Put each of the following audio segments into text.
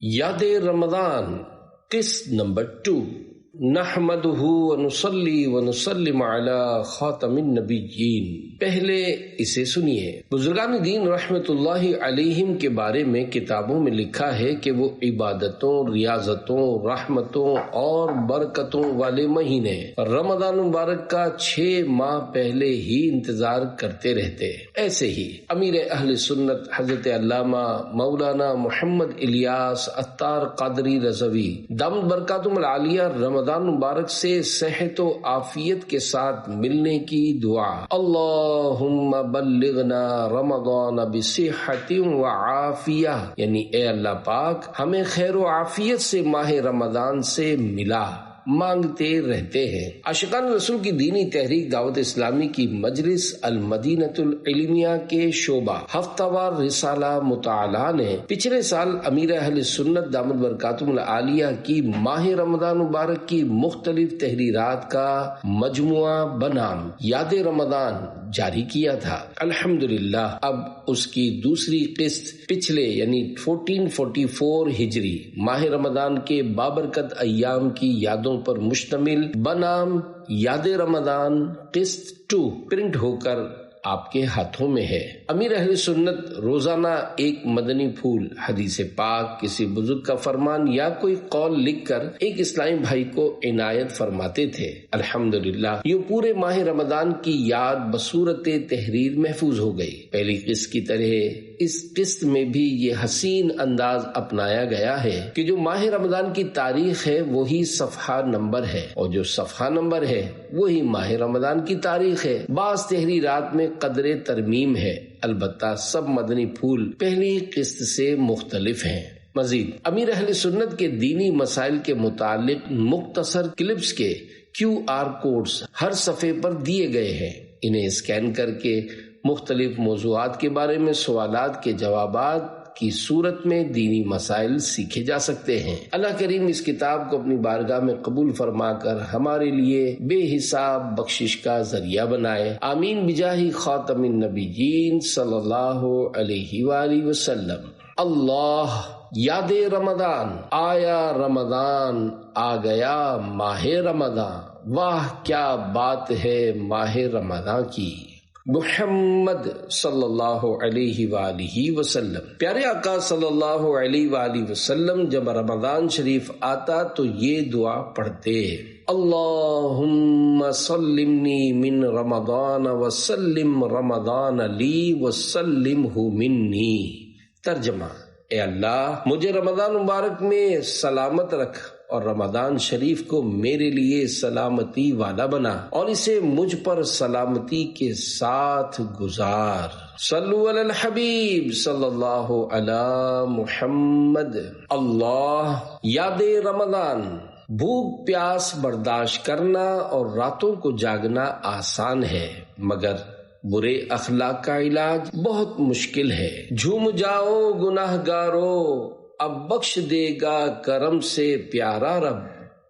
یاد رمضان قسط نمبر 2۔ نحمدہ ونصلی ونسلم علی خاتم النبیین۔ پہلے اسے سنیے۔ بزرگان دین رحمت اللہ علیہم کے بارے میں کتابوں میں لکھا ہے کہ وہ عبادتوں، ریاضتوں، رحمتوں اور برکتوں والے مہینے رمضان مبارک کا 6 ماہ پہلے ہی انتظار کرتے رہتے۔ ایسے ہی امیر اہل سنت حضرت علامہ مولانا محمد الیاس عطار قادری رضوی دامت برکاتہم العالیہ رمضان مبارک سے صحت و عافیت کے ساتھ ملنے کی دعا، اللہم بلغنا رمضان بصحت و عافیہ، یعنی اے اللہ پاک ہمیں خیر و عافیت سے ماہ رمضان سے ملا، مانگتے رہتے ہیں۔ عاشقان رسول کی دینی تحریک دعوت اسلامی کی مجلس المدینۃ العلمیہ کے شعبہ ہفتہ وار رسالہ مطالعہ نے پچھلے سال امیر اہل سنت دامت برکاتہم العالیہ کی ماہ رمضان مبارک کی مختلف تحریرات کا مجموعہ بنام یاد رمضان جاری کیا تھا۔ الحمدللہ اب اس کی دوسری قسط پچھلے یعنی 1444 ہجری ماہ رمضان کے بابرکت ایام کی یادوں پر مشتمل بنام یاد رمضان قسط 2 پرنٹ ہو کر آپ کے ہاتھوں میں ہے۔ امیر اہل سنت روزانہ ایک مدنی پھول، حدیث پاک، کسی بزرگ کا فرمان یا کوئی قول لکھ کر ایک اسلامی بھائی کو عنایت فرماتے تھے۔ الحمدللہ یہ پورے ماہ رمضان کی یاد بصورت تحریر محفوظ ہو گئی۔ پہلی قسط کی طرح اس قسط میں بھی یہ حسین انداز اپنایا گیا ہے کہ جو ماہ رمضان کی تاریخ ہے وہی صفحہ نمبر ہے، اور جو صفحہ نمبر ہے وہی ماہ رمضان کی تاریخ ہے۔ بعض تحریرات میں قدر ترمیم ہے، البتہ سب مدنی پھول پہلی قسط سے مختلف ہیں۔ مزید امیر اہل سنت کے دینی مسائل کے متعلق مختصر کلپس کے QR کوڈز ہر صفحے پر دیے گئے ہیں، انہیں اسکین کر کے مختلف موضوعات کے بارے میں سوالات کے جوابات کی صورت میں دینی مسائل سیکھے جا سکتے ہیں۔ اللہ کریم اس کتاب کو اپنی بارگاہ میں قبول فرما کر ہمارے لیے بے حساب بخشش کا ذریعہ بنائے، آمین بجاہ خاتم النبیین صلی اللہ علیہ وآلہ وسلم۔ اللہ یاد رمضان، آیا رمضان آ گیا ماہ رمضان، واہ کیا بات ہے ماہ رمضان کی۔ محمد صلی اللہ علیہ وآلہ وسلم، پیارے آقا صلی اللہ علیہ وآلہ وسلم جب رمضان شریف آتا تو یہ دعا پڑھتے، اللہم سلمنی من رمضان وسلم رمضان لی وسلمہ منی۔ ترجمہ، اے اللہ مجھے رمضان مبارک میں سلامت رکھ اور رمضان شریف کو میرے لیے سلامتی والا بنا اور اسے مجھ پر سلامتی کے ساتھ گزار۔ صلو علی الحبیب صلی اللہ علی محمد۔ اللہ یاد رمضان، بھوک پیاس برداشت کرنا اور راتوں کو جاگنا آسان ہے، مگر برے اخلاق کا علاج بہت مشکل ہے۔ جھوم جاؤ گناہ گارو، اب بخش دے گا کرم سے پیارا رب،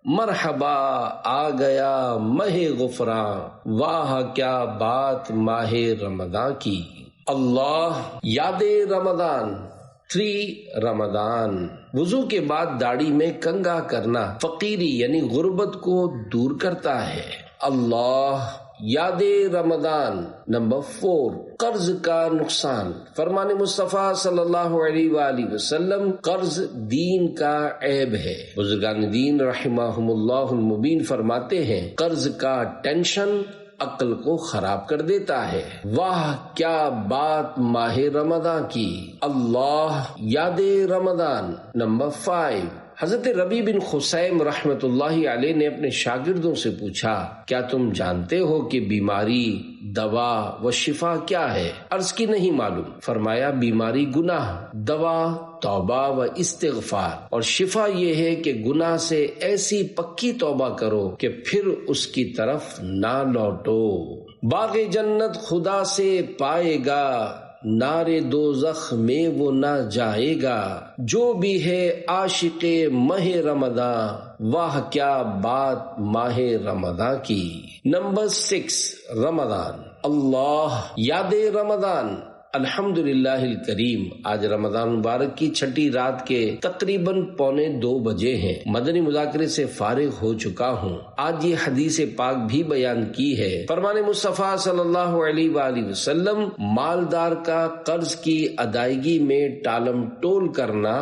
مرحبا آ گیا ماہ غفران، واہ کیا بات ماہ رمضان کی۔ اللہ یاد رمضان 3 رمضان، وضو کے بعد داڑھی میں کنگھا کرنا فقیری یعنی غربت کو دور کرتا ہے۔ اللہ یاد رمضان نمبر 4، قرض کا نقصان، فرمان مصطفیٰ صلی اللہ علیہ وآلہ وسلم، قرض دین کا عیب ہے۔ بزرگان دین رحمہم اللہ المبین فرماتے ہیں قرض کا ٹینشن عقل کو خراب کر دیتا ہے۔ واہ کیا بات ماہ رمضان کی۔ اللہ یاد رمضان نمبر 5، حضرت ربیع بن خثیم رحمت اللہ علیہ نے اپنے شاگردوں سے پوچھا، کیا تم جانتے ہو کہ بیماری، دوا و شفا کیا ہے؟ عرض کی نہیں معلوم۔ فرمایا بیماری گناہ، دوا توبہ و استغفار، اور شفا یہ ہے کہ گناہ سے ایسی پکی توبہ کرو کہ پھر اس کی طرف نہ لوٹو۔ باغ جنت خدا سے پائے گا، نار دوزخ میں وہ نہ جائے گا، جو بھی ہے عاشق ماہ رمضان، واہ کیا بات ماہ رمضان کی۔ نمبر 6 رمضان، اللہ یاد رمضان، الحمدللہ الکریم، آج رمضان مبارک کی چھٹی رات کے تقریباً 1:45 بجے ہیں۔ مدنی مذاکرے سے فارغ ہو چکا ہوں۔ آج یہ حدیث پاک بھی بیان کی ہے۔ فرمان مصطفیٰ صلی اللہ علیہ وآلہ وسلم، مالدار کا قرض کی ادائیگی میں ٹالم ٹول کرنا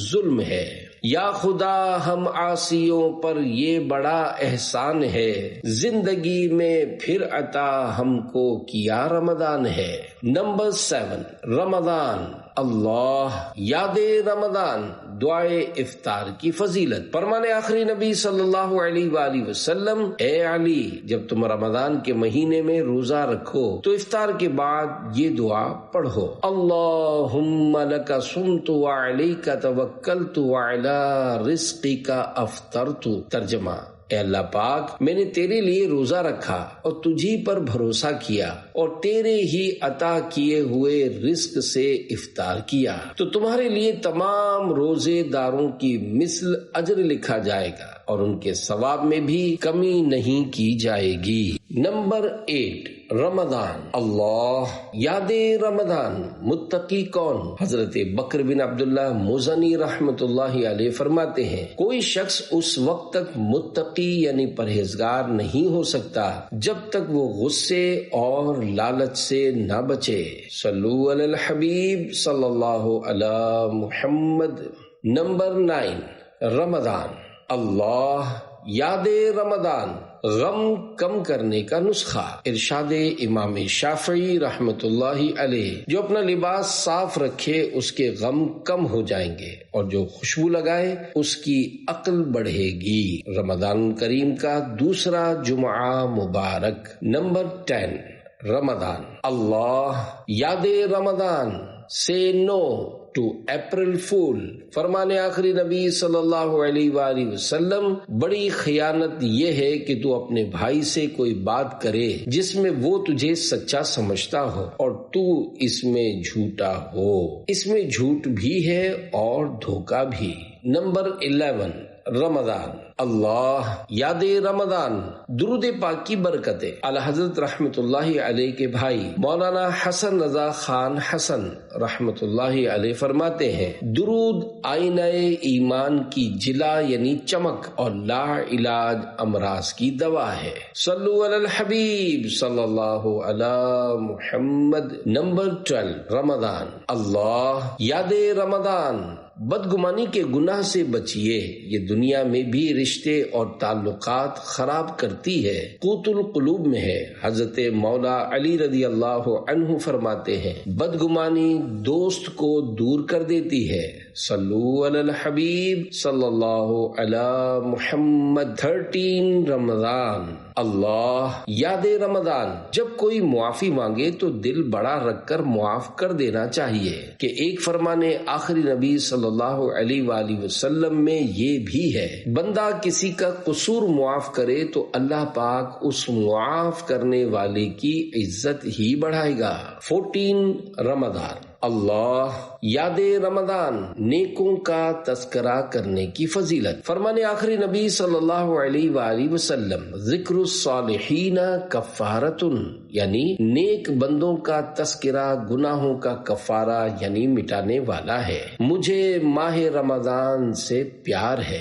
ظلم ہے۔ یا خدا ہم عاصیوں پر یہ بڑا احسان ہے، زندگی میں پھر عطا ہم کو کیا رمضان ہے۔ نمبر 7، رمضان اللہ یاد رمضان، دعائے افطار کی فضیلت۔ فرمان آخری نبی صلی اللہ علیہ وآلہ وسلم، اے علی، جب تم رمضان کے مہینے میں روزہ رکھو تو افطار کے بعد یہ دعا پڑھو، اللہم لک صمت وعلیک توکلت وعلی رزقک افطرت۔ ترجمہ، اے اللہ پاک، میں نے تیرے لیے روزہ رکھا اور تجھی پر بھروسہ کیا اور تیرے ہی عطا کیے ہوئے رزق سے افطار کیا، تو تمہارے لیے تمام روزے داروں کی مثل اجر لکھا جائے گا اور ان کے ثواب میں بھی کمی نہیں کی جائے گی۔ نمبر 8، رمضان اللہ یاد رمضان، متقی کون؟ حضرت بکر بن عبداللہ مزنی رحمت اللہ علیہ فرماتے ہیں، کوئی شخص اس وقت تک متقی یعنی پرہیزگار نہیں ہو سکتا جب تک وہ غصے اور لالچ سے نہ بچے۔ صلو علی الحبیب صلی اللہ علی محمد۔ نمبر 9، رمضان اللہ یاد رمضان، غم کم کرنے کا نسخہ۔ ارشاد امام شافعی رحمت اللہ علیہ، جو اپنا لباس صاف رکھے اس کے غم کم ہو جائیں گے اور جو خوشبو لگائے اس کی عقل بڑھے گی۔ رمضان کریم کا دوسرا جمعہ مبارک۔ نمبر 10، رمضان اللہ یاد رمضان، سے نو ٹو اپریل فول۔ فرمان آخری نبی صلی اللہ علیہ وآلہ وسلم، بڑی خیانت یہ ہے کہ تو اپنے بھائی سے کوئی بات کرے جس میں وہ تجھے سچا سمجھتا ہو اور تو اس میں جھوٹا ہو۔ اس میں جھوٹ بھی ہے اور دھوکا بھی۔ نمبر 11، رمضان اللہ یاد رمضان، درود پاک کی برکتیں۔ اعلیحضرت رحمت اللہ علیہ کے بھائی مولانا حسن رضا خان حسن رحمت اللہ علیہ فرماتے ہیں، درود آئینہ ایمان کی جلا یعنی چمک اور لا علاج امراض کی دوا ہے۔ صلو علی الحبیب صلی اللہ علی محمد۔ نمبر 12، رمضان اللہ یاد رمضان، بدگمانی کے گناہ سے بچیے، یہ دنیا میں بھی رشتے اور تعلقات خراب کرتی ہے، قوت القلوب میں ہے۔ حضرت مولا علی رضی اللہ عنہ فرماتے ہیں، بدگمانی دوست کو دور کر دیتی ہے۔ صلو علی الحبیب صلی اللہ علی محمد۔ 13، رمضان اللہ یاد رمضان، جب کوئی معافی مانگے تو دل بڑا رکھ کر معاف کر دینا چاہیے، کہ ایک فرمان آخری نبی صلی اللہ علیہ وآلہ وسلم میں یہ بھی ہے، بندہ کسی کا قصور معاف کرے تو اللہ پاک اس معاف کرنے والے کی عزت ہی بڑھائے گا۔ 14، رمضان اللہ یاد رمضان، نیکوں کا تذکرہ کرنے کی فضیلت۔ فرمان آخری نبی صلی اللہ علیہ وآلہ وسلم، ذکر الصالحین کفارۃ، یعنی نیک بندوں کا تذکرہ گناہوں کا کفارہ یعنی مٹانے والا ہے۔ مجھے ماہ رمضان سے پیار ہے۔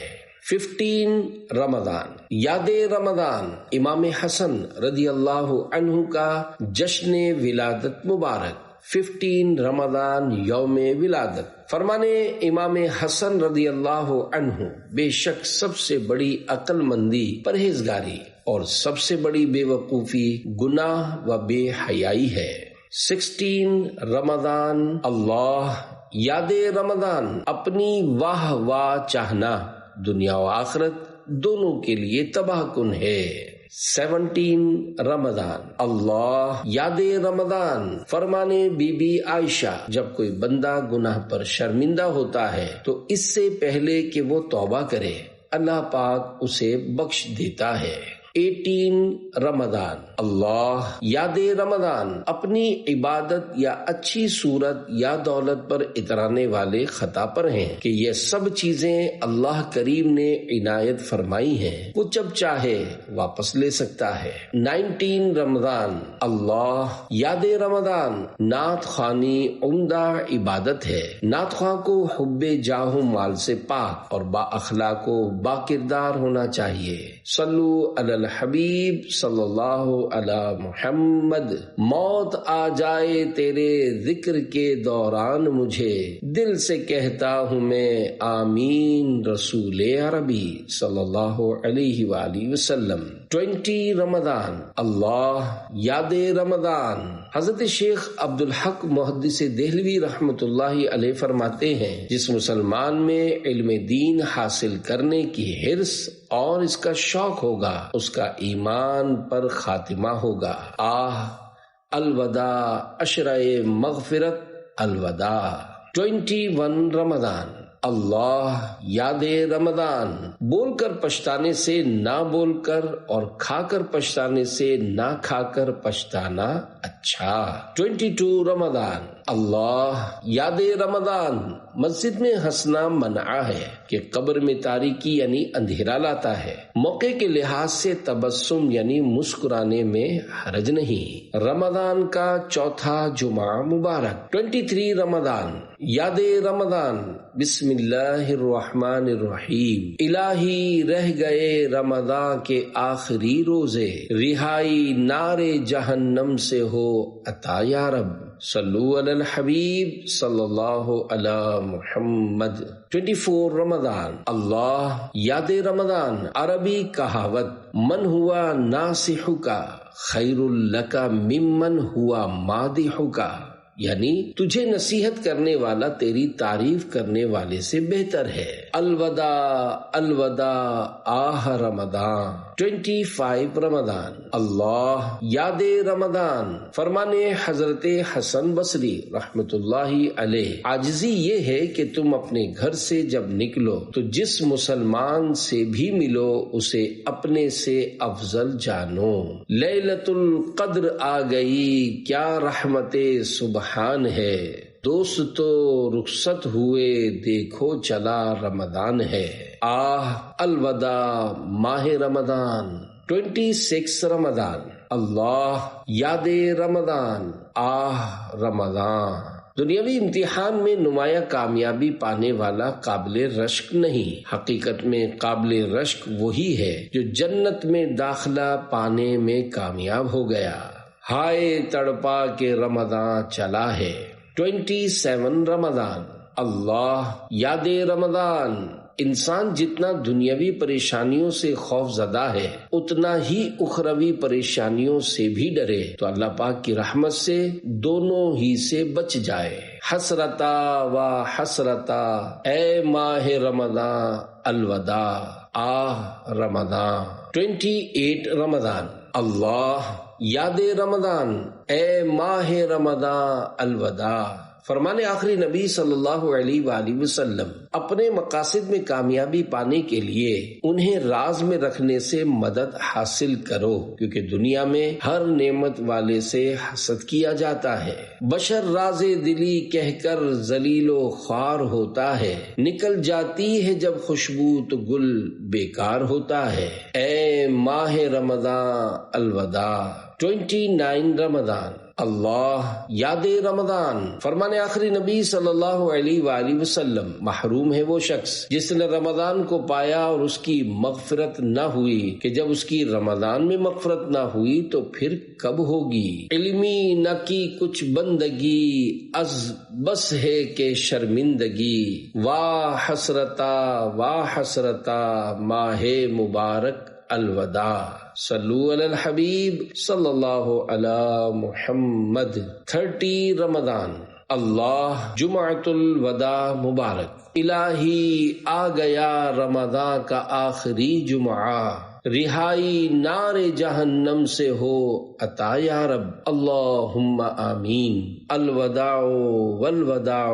15، رمضان یاد رمضان، امام حسن رضی اللہ عنہ کا جشن ولادت مبارک۔ 15 رمضان یوم ولادت۔ فرمانے امام حسن رضی اللہ عنہ، بے شک سب سے بڑی عقل مندی پرہیزگاری اور سب سے بڑی بے وقوفی گناہ و بے حیائی ہے۔ 16، رمضان اللہ یاد رمضان، اپنی واہ واہ چاہنا دنیا و آخرت دونوں کے لیے تباہ کن ہے۔ 17، رمضان اللہ یاد رمضان، فرمانے بی بی عائشہ، جب کوئی بندہ گناہ پر شرمندہ ہوتا ہے تو اس سے پہلے کہ وہ توبہ کرے اللہ پاک اسے بخش دیتا ہے۔ 18 رمضان اللہ یاد رمضان اپنی عبادت یا اچھی صورت یا دولت پر اترانے والے خطا پر ہیں کہ یہ سب چیزیں اللہ کریم نے عنایت فرمائی ہیں، وہ جب چاہے واپس لے سکتا ہے۔ 19 رمضان اللہ یاد رمضان نعت خوانی عمدہ عبادت ہے۔ نعت خواں کو حب جاہ و مال سے پاک اور با اخلاق و با کردار ہونا چاہیے۔ صلو علی الحبیب صلی اللہ علی محمد۔ موت آ جائے تیرے ذکر کے دوران مجھے، دل سے کہتا ہوں میں آمین رسول عربی صلی اللہ علیہ وآلہ وسلم۔ 20 رمضان اللہ یاد رمضان حضرت شیخ عبدالحق محدث دہلوی رحمۃ اللہ علیہ فرماتے ہیں، جس مسلمان میں علم دین حاصل کرنے کی حرص اور اس کا شوق ہوگا، اس کا ایمان پر خاتمہ ہوگا۔ الوداع اشرائے مغفرت الوداع۔ 21 رمضان اللہ یاد رمضان بول کر پچھتانے سے نہ بول کر اور کھا کر پچھتانے سے نہ کھا کر پچھتانا اچھا۔ 22 رمضان اللہ یاد رمضان مسجد میں ہنسنا منع ہے کہ قبر میں تاریکی یعنی اندھیرا لاتا ہے۔ موقع کے لحاظ سے تبسم یعنی مسکرانے میں حرج نہیں۔ رمضان کا چوتھا جمعہ مبارک۔ 23 رمضان یاد رمضان بسم اللہ الرحمن الرحیم۔ الہی رہ گئے رمضان کے آخری روزے، رہائی نار جہنم سے ہو عطا یا رب۔ صلو علی الحبیب صلی اللہ علی محمد۔ 24 رمضان اللہ یاد رمضان عربی کہاوت من ہوا ناصحک خیر لک ممن ہوا مادحک، یعنی تجھے نصیحت کرنے والا تیری تعریف کرنے والے سے بہتر ہے۔ الوداع الوداع آہ رمضان۔ 25 رمضان اللہ یاد رمضان فرمانے حضرت حسن بصری رحمت اللہ علیہ، عاجزی یہ ہے کہ تم اپنے گھر سے جب نکلو تو جس مسلمان سے بھی ملو اسے اپنے سے افضل جانو۔ لیلۃ القدر آ گئی، کیا رحمت سبحان ہے، دوست تو رخصت ہوئے دیکھو چلا رمضان ہے۔ الوداع ماہ رمضان۔ 26 رمضان اللہ یاد رمضان رمضان دنیاوی امتحان میں نمایاں کامیابی پانے والا قابل رشک نہیں، حقیقت میں قابل رشک وہی ہے جو جنت میں داخلہ پانے میں کامیاب ہو گیا۔ ہائے تڑپا کے رمضان چلا ہے۔ 27 رمضان اللہ یاد رمضان انسان جتنا دنیاوی پریشانیوں سے خوف زدہ ہے اتنا ہی اخروی پریشانیوں سے بھی ڈرے تو اللہ پاک کی رحمت سے دونوں ہی سے بچ جائے۔ حسرتا و حسرتا اے ماہ رمضان الوداع رمضان۔ 28 رمضان اللہ یاد رمضان اے ماہ رمضان الوداع فرمانے آخری نبی صلی اللہ علیہ وآلہ وسلم، اپنے مقاصد میں کامیابی پانے کے لیے انہیں راز میں رکھنے سے مدد حاصل کرو، کیونکہ دنیا میں ہر نعمت والے سے حسد کیا جاتا ہے۔ بشر راز دلی کہہ کر ذلیل و خوار ہوتا ہے، نکل جاتی ہے جب خوشبو تو گل بیکار ہوتا ہے۔ اے ماہ رمضان الوداع۔ 29 رمضان اللہ یاد رمضان فرمانے آخری نبی صلی اللہ علیہ وآلہ وسلم، محروم ہے وہ شخص جس نے رمضان کو پایا اور اس کی مغفرت نہ ہوئی، کہ جب اس کی رمضان میں مغفرت نہ ہوئی تو پھر کب ہوگی۔ علمی نہ کی کچھ بندگی از بس ہے کہ شرمندگی، واہ حسرتا ماہ مبارک الوداع۔ صلو علی الحبیب صلی اللہ علی محمد۔ 30 رمضان اللہ جمعۃ الوداع مبارک۔ الہی آ گیا رمضان کا آخری جمعہ، رہائی نار جہنم سے ہو عطا یا رب، اللہم آمین۔ الوداع والوداع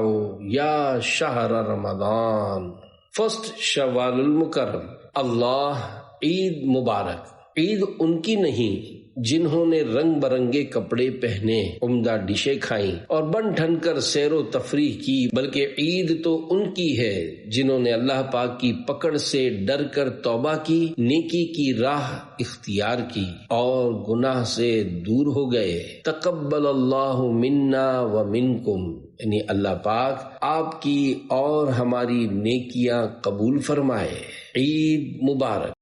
یا شہر رمضان۔ 1 شوال المکرم اللہ عید مبارک۔ عید ان کی نہیں جنہوں نے رنگ برنگے کپڑے پہنے، عمدہ ڈشیں کھائیں اور بن ٹھن کر سیر و تفریح کی، بلکہ عید تو ان کی ہے جنہوں نے اللہ پاک کی پکڑ سے ڈر کر توبہ کی، نیکی کی راہ اختیار کی اور گناہ سے دور ہو گئے۔ تقبل اللہ منا و منکم، یعنی اللہ پاک آپ کی اور ہماری نیکیاں قبول فرمائے۔ عید مبارک۔